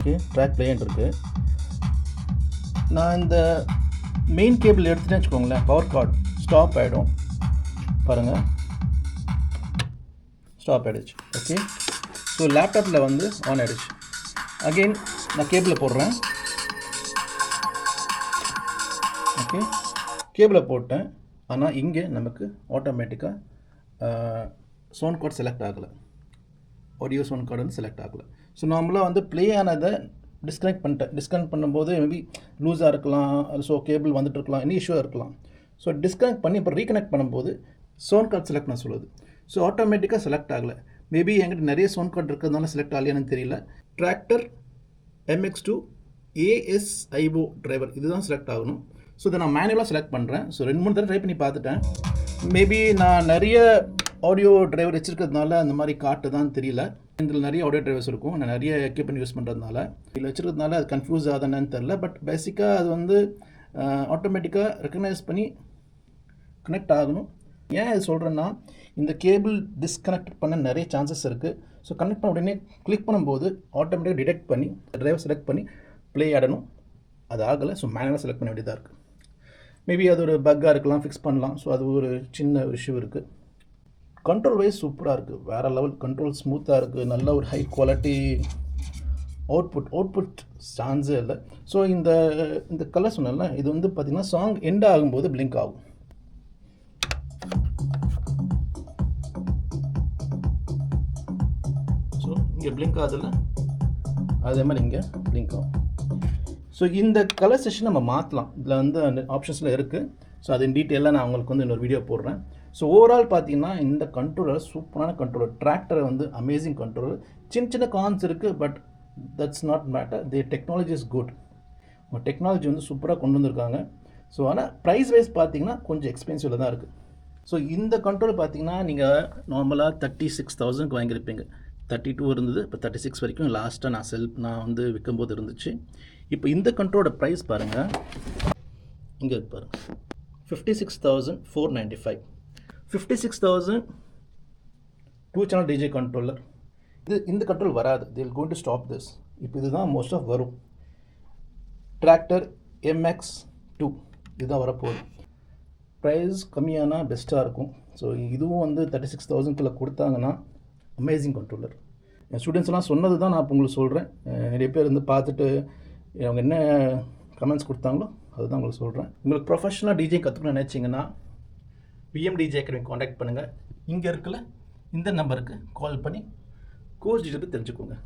Okay, track பிளேன்னு இருக்குது. நான் இந்த மெயின் கேபிள் எடுத்துகிட்டேன்னு வச்சுக்கோங்களேன், பவர் கார்டு ஸ்டாப் ஆகிடும். பாருங்கள், ஸ்டாப் ஆகிடுச்சு. ஓகே, ஸோ லேப்டாப்பில் வந்து ஆன் ஆகிடுச்சு. அகெயின் நான் கேபிளை போடுறேன். ஓகே, கேபிளை போட்டேன். ஆனால் இங்கே நமக்கு ஆட்டோமேட்டிக்காக சவுண்ட் கார்டு செலக்ட் ஆகலை, ஆடியோ சவுண்ட் கார்டு வந்து செலக்ட் ஆகலை. ஸோ நார்மலாக வந்து ப்ளே ஆனதை டிஸ்கனெக்ட் பண்ணிட்டேன். டிஸ்கனெக்ட் பண்ணும்போது மேபி லூஸாக இருக்கலாம், ஸோ கேபிள் வந்துட்டு இருக்கலாம், எனி இஷ்யூவாக இருக்கலாம். ஸோ டிஸ்கனெக்ட் பண்ணி இப்போ ரீகனெக்ட் பண்ணும்போது சவுண்ட் கார்டு செலக்ட் நான் சொல்லுது. ஸோ ஆட்டோமேட்டிக்காக செலக்ட் ஆகலை. மேபி என்கிட்ட நிறைய சவுண்ட் கார்டு இருக்கிறதுனால செலக்ட் ஆகலையானு தெரியல. டிராக்டர் MX2 ASIO டிரைவர் இதுதான் செலக்ட் ஆகணும். ஸோ இதை நான் மேனுவலாக செலக்ட் பண்ணுறேன். ஸோ 2-3 தடவை ட்ரை பண்ணி பார்த்துட்டேன். மேபி நான் நிறைய ஆடியோ டிரைவர் வச்சுருக்கிறதுனால அந்த மாதிரி காட்டு தான் தெரியல. இதில் நிறைய ஆடியோ டிரைவர்ஸ் இருக்கும், நான் நிறைய எக்யூப்மெண்ட் யூஸ் பண்ணுறதுனால இதில் வச்சுருக்கிறதுனால அது கன்ஃபியூஸ் ஆகுதுன்னு தெரில. பட் பேசிக்காக அது வந்து ஆட்டோமேட்டிக்காக ரெக்கக்னைஸ் பண்ணி கனெக்ட் ஆகணும். ஏன் இது சொல்கிறேன்னா, இந்த கேபிள் டிஸ்கனெக்ட் பண்ண நிறைய சான்சஸ் இருக்குது. ஸோ கனெக்ட் பண்ண உடனே கிளிக் பண்ணும்போது ஆட்டோமேட்டிக்காக டிடெக்ட் பண்ணி டிரைவர் செலக்ட் பண்ணி ப்ளே ஆடணும். அது ஆகலை. ஸோ மேனுவலாக செலக்ட் பண்ண வேண்டியதாக இருக்குது. மேபி அது ஒரு பக்காக இருக்கலாம், ஃபிக்ஸ் பண்ணலாம். ஸோ அது ஒரு சின்ன ஒரு இஷ்யூ இருக்குது. கண்ட்ரோல் வைஸ் சூப்பராக இருக்குது, வேறு லெவல் கண்ட்ரோல், ஸ்மூத்தாக இருக்குது, நல்ல ஒரு ஹை குவாலிட்டி அவுட்புட் சான்ஸே இல்லை. ஸோ இந்த கலர் சொன்னல, இது வந்து பார்த்திங்கன்னா சாங் எண்ட் ஆகும்போது பிளிங்க் ஆகும். ஸோ இங்கே பிளிங்க் ஆகுதுல்ல, அதே மாதிரி இங்கே பிளிங்க் ஆகும். ஸோ இந்த கலர் செஷன் நம்ம மாற்றலாம். இதில் வந்து அந்த ஆப்ஷன்ஸில் இருக்குது. ஸோ அது டீட்டெயிலாக நான் உங்களுக்கு வந்து இன்னொரு வீடியோ போடுறேன். ஸோ ஓவரால் பார்த்தீங்கன்னா இந்த கண்ட்ரோலர் சூப்பரான கண்ட்ரோலர். டிராக்டரை வந்து அமேசிங் கண்ட்ரோலர். சின்ன கான்ஸ் இருக்குது, but that's not matter. The technology is good. உங்கள் டெக்னாலஜி வந்து சூப்பராக கொண்டு வந்திருக்காங்க. ஸோ ஆனால் ப்ரைஸ் வைஸ் பார்த்தீங்கன்னா கொஞ்சம் எக்ஸ்பென்சிவில் தான் இருக்குது. ஸோ இந்த கண்ட்ரோல் பார்த்தீங்கன்னா நீங்கள் நார்மலாக 36,000க்கு வாங்கியிருப்பீங்க. 32 இருந்தது, இப்போ 36 வரைக்கும் லாஸ்ட்டாக நான் வந்து விற்கும்போது இருந்துச்சு. இப்போ இந்த கண்ட்ரோலோட ப்ரைஸ் பாருங்கள், இங்கே பாருங்கள், 56,495. 56,000 2 சேனல் டிஜே கண்ட்ரோலர். இந்த கண்ட்ரோல் வராது. they will going to stop this. இப்போ இதுதான் மோஸ்ட் ஆஃப் வரும். டிராக்டர் MX2 இதுதான் வரப்போகுது. ப்ரைஸ் கம்மியானால் பெஸ்ட்டாக இருக்கும். ஸோ இதுவும் வந்து 36,000க்குள்ளே கொடுத்தாங்கன்னா அமேசிங் கண்ட்ரோலர். என் ஸ்டூடெண்ட்ஸ்லாம் சொன்னது தான் நான் இப்போ உங்களுக்கு சொல்கிறேன். நிறைய பேர் வந்து பார்த்துட்டு அவங்க என்ன கமெண்ட்ஸ் கொடுத்தாங்களோ அதுதான் உங்களுக்கு சொல்கிறேன். உங்களுக்கு ப்ரொஃபஷனலாக டிஜே கற்றுக்கணும்னு நினச்சிங்கன்னா VMDJ அகாடமி காண்டாக்ட் பண்ணுங்கள். இங்கே இருக்கல இந்த நம்பருக்கு கால் பண்ணி கோர்ஸ் டீட்டெயில் தெரிஞ்சுக்கோங்க.